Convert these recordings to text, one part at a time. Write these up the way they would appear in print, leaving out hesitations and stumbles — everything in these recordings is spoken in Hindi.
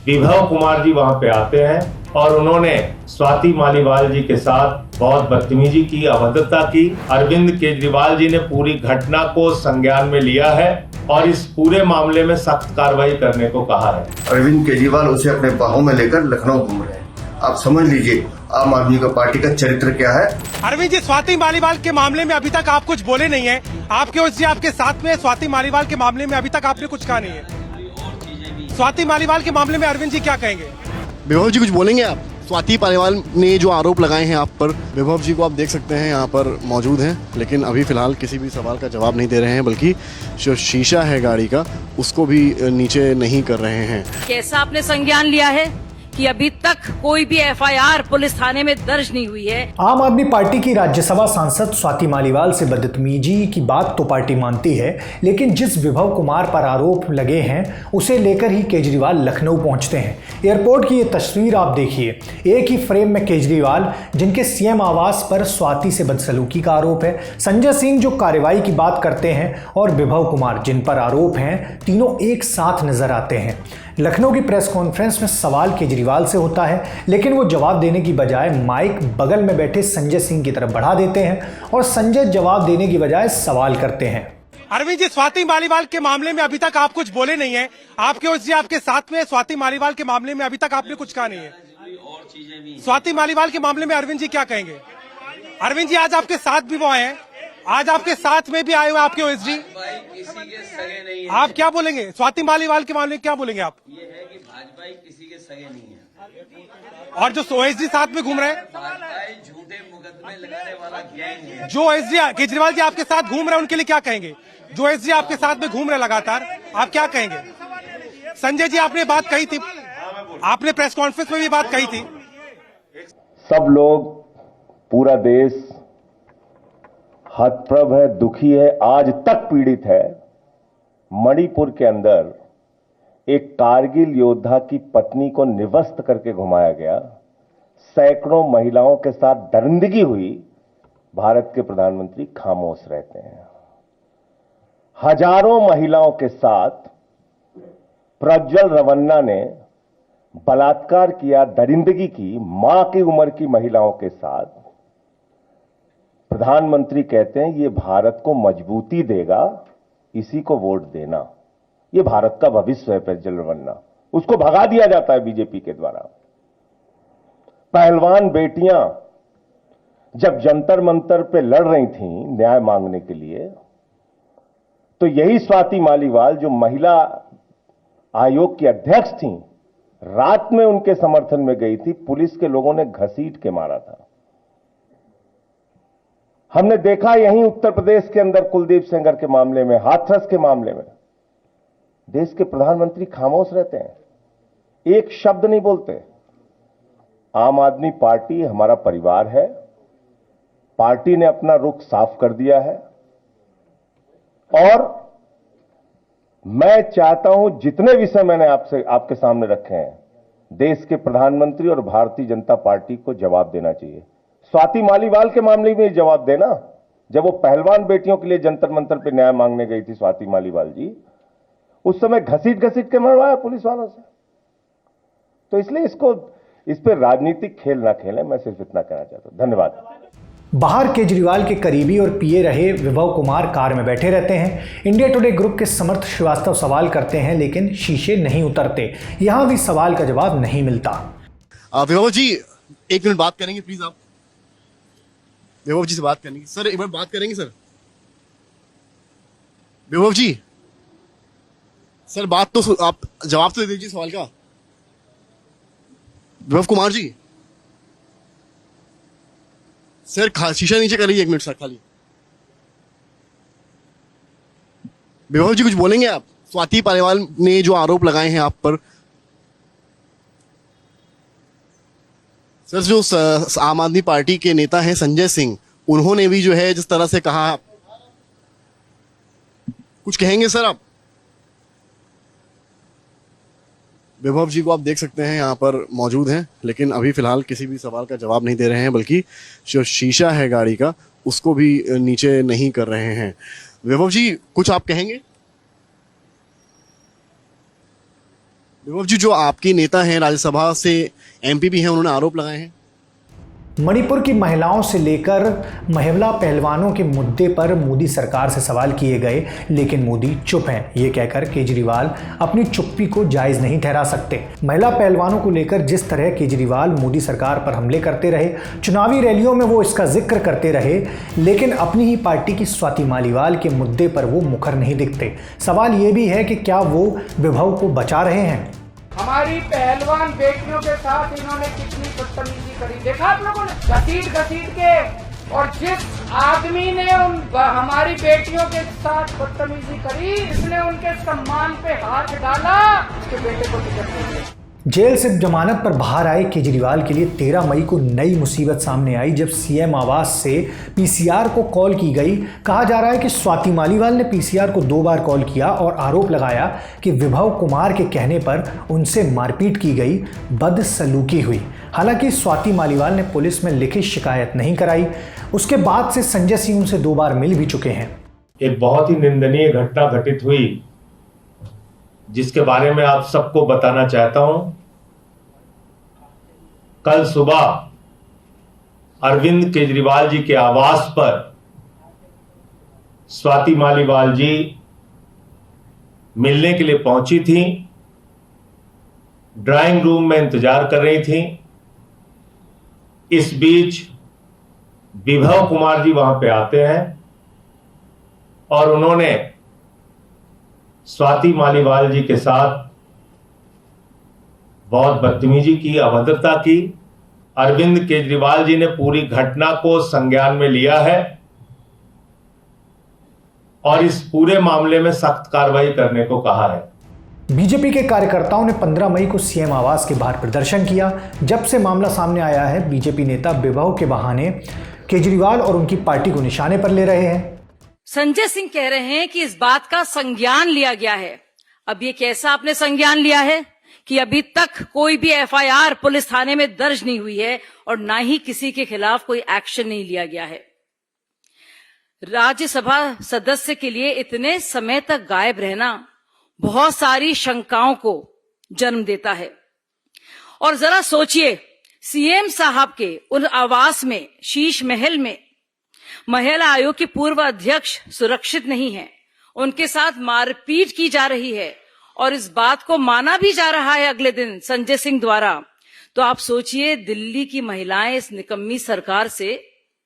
विभव कुमार जी वहां पे आते हैं और उन्होंने स्वाति मालीवाल जी के साथ बहुत बदतमीजी की, अभद्रता की। अरविंद केजरीवाल जी ने पूरी घटना को संज्ञान में लिया है और इस पूरे मामले में सख्त कार्रवाई करने को कहा है। अरविंद केजरीवाल उसे अपने बाहों में लेकर लखनऊ घूम रहे हैं। आप समझ लीजिए आम आदमी का पार्टी का चरित्र क्या है। अरविंद जी, स्वाति मालीवाल के मामले में अभी तक आप कुछ बोले नहीं है। आपके ओर से आपके साथ में स्वाति मालीवाल के मामले में अभी तक आपने कुछ कहा नहीं है। स्वाति मालीवाल के मामले में अरविंद जी क्या कहेंगे? विभव जी कुछ बोलेंगे आप? स्वाति मालीवाल ने जो आरोप लगाए हैं आप पर, विभव जी को आप देख सकते हैं यहाँ पर मौजूद हैं, लेकिन अभी फिलहाल किसी भी सवाल का जवाब नहीं दे रहे हैं, बल्कि जो शीशा है गाड़ी का उसको भी नीचे नहीं कर रहे हैं। कैसा आपने संज्ञान लिया है कि अभी तक कोई भी एफआईआर पुलिस थाने में दर्ज नहीं हुई है? आम आदमी पार्टी की राज्यसभा सांसद स्वाति मालीवाल से बदतमीजी की बात तो पार्टी मानती है, लेकिन जिस विभव कुमार पर आरोप लगे हैं उसे लेकर ही केजरीवाल लखनऊ पहुंचते हैं। एयरपोर्ट की ये तस्वीर आप देखिए, एक ही फ्रेम में केजरीवाल, जिनके सीएम आवास पर स्वाति से बदसलूकी का आरोप है, संजय सिंह जो कार्रवाई की बात करते हैं, और विभव कुमार जिन पर आरोप हैं, तीनों एक साथ नजर आते हैं। लखनऊ की प्रेस कॉन्फ्रेंस में सवाल केजरीवाल से होता है, लेकिन वो जवाब देने की बजाय माइक बगल में बैठे संजय सिंह की तरफ बढ़ा देते हैं और संजय जवाब देने की बजाय सवाल करते हैं। अरविंद जी, स्वाति मालीवाल के मामले में अभी तक आप कुछ बोले नहीं है। आपके ओर से आपके साथ में स्वाति मालीवाल के मामले में अभी तक आपने कुछ कहा नहीं है। स्वाति मालीवाल के मामले में अरविंद जी क्या कहेंगे? अरविंद जी, आज आपके साथ भी वो आए हैं, आज आपके साथ में भी आए हुए आपके ओएसडी, आप क्या बोलेंगे? स्वाति मालीवाल के मामले में क्या बोलेंगे आप? ये है कि भाजपा किसी के सगे नहीं है, और जो ओएसडी साथ में घूम रहे हैं, झूठे मुकदमे लगाने वाला गैंग है। जो ओएसडी केजरीवाल जी आपके साथ घूम रहे हैं, उनके लिए क्या कहेंगे? जो ओएसडी आपके साथ में घूम रहे हैं लगातार, आप क्या कहेंगे? संजय जी, आपने बात कही थी, आपने प्रेस कॉन्फ्रेंस में भी बात कही थी। सब लोग, पूरा देश हतप्रभ है, दुखी है, आज तक पीड़ित है। मणिपुर के अंदर एक कारगिल योद्धा की पत्नी को निवस्त करके घुमाया गया, सैकड़ों महिलाओं के साथ दरिंदगी हुई, भारत के प्रधानमंत्री खामोश रहते हैं। हजारों महिलाओं के साथ प्रज्वल रवन्ना ने बलात्कार किया, दरिंदगी की, मां की उम्र की महिलाओं के साथ। प्रधानमंत्री कहते हैं ये भारत को मजबूती देगा, इसी को वोट देना। ये भारत का भविष्य है प्रज्वल रवन्ना, उसको भगा दिया जाता है बीजेपी के द्वारा। पहलवान बेटियां जब जंतर मंतर पे लड़ रही थीं न्याय मांगने के लिए, तो यही स्वाति मालीवाल जो महिला आयोग की अध्यक्ष थीं, रात में उनके समर्थन में गई थी, पुलिस के लोगों ने घसीट के मारा था। हमने देखा यहीं उत्तर प्रदेश के अंदर कुलदीप सेंगर के मामले में, हाथरस के मामले में, देश के प्रधानमंत्री खामोश रहते हैं, एक शब्द नहीं बोलते। आम आदमी पार्टी हमारा परिवार है, पार्टी ने अपना रुख साफ कर दिया है और मैं चाहता हूं जितने विषय मैंने आपके सामने रखे हैं, देश के प्रधानमंत्री और भारतीय जनता पार्टी को जवाब देना चाहिए। स्वाति मालीवाल के मामले में जवाब देना, जब वो पहलवान बेटियों के लिए जंतर मंतर पे न्याय मांगने गई थी स्वाति मालीवाल जी, उस समय घसीट के मरवाया पुलिस वालों से। तो इसलिए इस पे राजनीतिक खेल ना खेलें, मैं सिर्फ इतना कहना चाहता हूं। धन्यवाद। बाहर केजरीवाल के करीबी और पीए रहे विभव कुमार कार में बैठे रहते हैं। इंडिया टुडे ग्रुप के समर्थ श्रीवास्तव सवाल करते हैं, लेकिन शीशे नहीं उतरते। यहां भी सवाल का जवाब नहीं मिलता। विभव जी, एक मिनट बात करेंगे प्लीज? आप विभव जी से बात करेंगे सर, एक बार बात करेंगे सर? विभव जी सर, बात तो आप जवाब तो दे दीजिए सवाल का। विभव कुमार जी सर, शीशा नीचे करिए एक मिनट सर खाली। विभव जी कुछ बोलेंगे आप? स्वाति मालीवाल ने जो आरोप लगाए हैं आप पर, सर जो आम आदमी पार्टी के नेता हैं संजय सिंह, उन्होंने भी जो है जिस तरह से कहा, कुछ कहेंगे सर आप? विभव जी को आप देख सकते हैं यहाँ पर मौजूद हैं, लेकिन अभी फिलहाल किसी भी सवाल का जवाब नहीं दे रहे हैं, बल्कि जो शीशा है गाड़ी का उसको भी नीचे नहीं कर रहे हैं। विभव जी कुछ आप कहेंगे? विभव जी, जो आपके नेता हैं राज्यसभा से एमपी भी हैं, उन्होंने आरोप लगाए हैं मणिपुर की महिलाओं से लेकर महिला पहलवानों के मुद्दे पर मोदी सरकार से सवाल किए गए, लेकिन मोदी चुप हैं। ये कहकर केजरीवाल अपनी चुप्पी को जायज नहीं ठहरा सकते। महिला पहलवानों को लेकर जिस तरह केजरीवाल मोदी सरकार पर हमले करते रहे, चुनावी रैलियों में वो इसका जिक्र करते रहे, लेकिन अपनी ही पार्टी की स्वाति मालीवाल के मुद्दे पर वो मुखर नहीं दिखते। सवाल ये भी है कि क्या वो विभव को बचा रहे हैं? हमारी पहलवान बेटियों के साथ इन्होंने कितनी बदतमीजी करी, देखा आप लोगों ने, घसीट के। और जिस आदमी ने हमारी बेटियों के साथ बदतमीजी करी, इसने उनके सम्मान पे हाथ डाला, उसके बेटे को टिकट नहीं दिया। जेल से जमानत पर बाहर आए केजरीवाल के लिए 13 मई को नई मुसीबत सामने आई, जब सीएम आवास से पीसीआर को कॉल की गई। कहा जा रहा है कि स्वाति मालीवाल ने पीसीआर को 2 बार कॉल किया और आरोप लगाया कि विभव कुमार के कहने पर उनसे मारपीट की गई, बदसलूकी हुई। हालांकि स्वाति मालीवाल ने पुलिस में लिखित शिकायत नहीं कराई। उसके बाद से संजय सिंह उनसे 2 बार मिल भी चुके हैं। एक बहुत ही निंदनीय घटना घटित हुई, जिसके बारे में आप सबको बताना चाहता हूं। कल सुबह अरविंद केजरीवाल जी के आवास पर स्वाति मालीवाल जी मिलने के लिए पहुंची थी। ड्राइंग रूम में इंतजार कर रही थी। इस बीच विभव कुमार जी वहां पे आते हैं और उन्होंने स्वाति मालीवाल जी के साथ बहुत बदतमीजी की, अभद्रता की। अरविंद केजरीवाल जी ने पूरी घटना को संज्ञान में लिया है और इस पूरे मामले में सख्त कार्रवाई करने को कहा है। बीजेपी के कार्यकर्ताओं ने 15 मई को सीएम आवास के बाहर प्रदर्शन किया। जब से मामला सामने आया है, बीजेपी नेता विभव के बहाने केजरीवाल और उनकी पार्टी को निशाने पर ले रहे हैं। संजय सिंह कह रहे हैं कि इस बात का संज्ञान लिया गया है। अब ये कैसा आपने संज्ञान लिया है कि अभी तक कोई भी एफआईआर पुलिस थाने में दर्ज नहीं हुई है और ना ही किसी के खिलाफ कोई एक्शन नहीं लिया गया है। राज्यसभा सदस्य के लिए इतने समय तक गायब रहना बहुत सारी शंकाओं को जन्म देता है। और जरा सोचिए, सीएम साहब के उन आवास में, शीश महल में, महिला आयोग के पूर्व अध्यक्ष सुरक्षित नहीं है, उनके साथ मारपीट की जा रही है और इस बात को माना भी जा रहा है अगले दिन संजय सिंह द्वारा। तो आप सोचिए, दिल्ली की महिलाएं इस निकम्मी सरकार से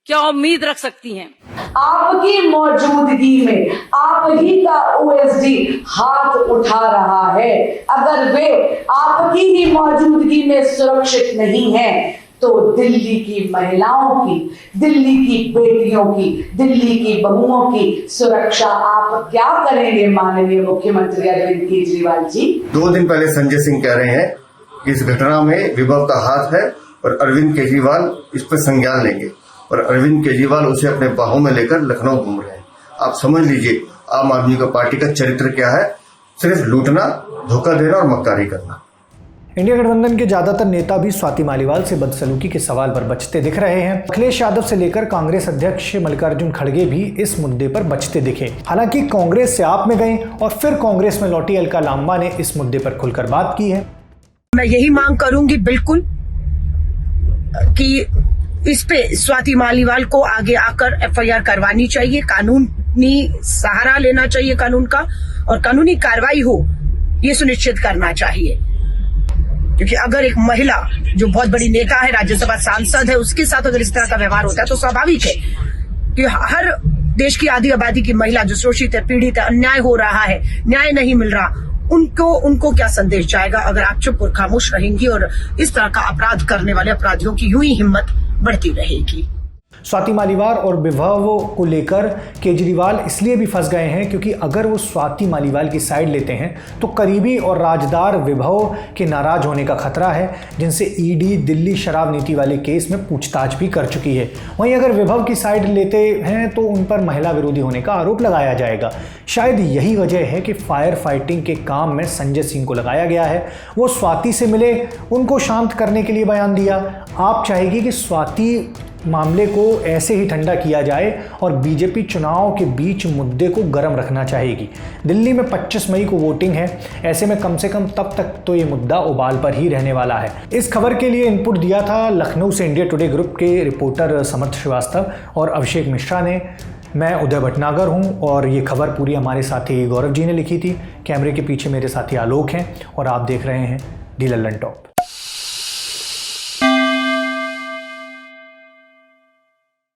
क्या उम्मीद रख सकती हैं? आपकी मौजूदगी में आप ही का ओएसडी हाथ उठा रहा है। अगर वे आपकी ही मौजूदगी में सुरक्षित नहीं है, तो दिल्ली की महिलाओं की, दिल्ली की बेटियों की, दिल्ली की बहुओं की सुरक्षा आप क्या करेंगे माननीय मुख्यमंत्री अरविंद केजरीवाल जी? 2 दिन पहले संजय सिंह कह रहे हैं कि इस घटना में विभव का हाथ है और अरविंद केजरीवाल इस पर संज्ञान लेंगे, और अरविंद केजरीवाल उसे अपने बाहों में लेकर लखनऊ घूम रहे हैं। आप समझ लीजिए आम आदमी का पार्टी का चरित्र क्या है, सिर्फ लूटना, धोखा देना और मक्कारी करना। इंडिया गठबंधन के ज्यादातर नेता भी स्वाति मालीवाल से बदसलूकी के सवाल पर बचते दिख रहे हैं। अखिलेश यादव से लेकर कांग्रेस अध्यक्ष मल्लिकार्जुन खड़गे भी इस मुद्दे पर बचते दिखे। हालांकि कांग्रेस से आप में गई और फिर कांग्रेस में लौटी अलका लांबा ने इस मुद्दे पर खुलकर बात की है। मैं यही मांग करूंगी बिल्कुल कि इस पे स्वाति मालीवाल को आगे आकर एफआईआर करवानी चाहिए, कानूनी सहारा लेना चाहिए कानून का, और कानूनी कार्रवाई हो ये सुनिश्चित करना चाहिए। क्योंकि अगर एक महिला जो बहुत बड़ी नेता है, राज्यसभा सांसद है, उसके साथ अगर इस तरह का व्यवहार होता है तो स्वाभाविक है कि हर देश की आधी आबादी की महिला जो शोषित है, पीड़ित है, अन्याय हो रहा है, न्याय नहीं मिल रहा, उनको क्या संदेश जाएगा अगर आप चुप और खामोश रहेंगी और इस तरह का अपराध करने वाले अपराधियों की यूं ही हिम्मत बढ़ती रहेगी। स्वाति मालीवाल और विभव को लेकर केजरीवाल इसलिए भी फंस गए हैं क्योंकि अगर वो स्वाति मालीवाल की साइड लेते हैं तो करीबी और राजदार विभव के नाराज होने का खतरा है, जिनसे ईडी दिल्ली शराब नीति वाले केस में पूछताछ भी कर चुकी है। वहीं अगर विभव की साइड लेते हैं तो उन पर महिला विरोधी होने का आरोप लगाया जाएगा। शायद यही वजह है कि फायर फाइटिंग के काम में संजय सिंह को लगाया गया है। वो स्वाति से मिले, उनको शांत करने के लिए बयान दिया। आप चाहेगी कि स्वाति मामले को ऐसे ही ठंडा किया जाए और बीजेपी चुनाव के बीच मुद्दे को गर्म रखना चाहेगी। दिल्ली में 25 मई को वोटिंग है, ऐसे में कम से कम तब तक तो ये मुद्दा उबाल पर ही रहने वाला है। इस खबर के लिए इनपुट दिया था लखनऊ से इंडिया टुडे ग्रुप के रिपोर्टर समर्थ श्रीवास्तव और अभिषेक मिश्रा ने। मैं उदय भटनागर हूं और ये खबर पूरी हमारे साथी गौरव जी ने लिखी थी। कैमरे के पीछे मेरे साथी आलोक हैं और आप देख रहे हैं डी लल्लन टॉप।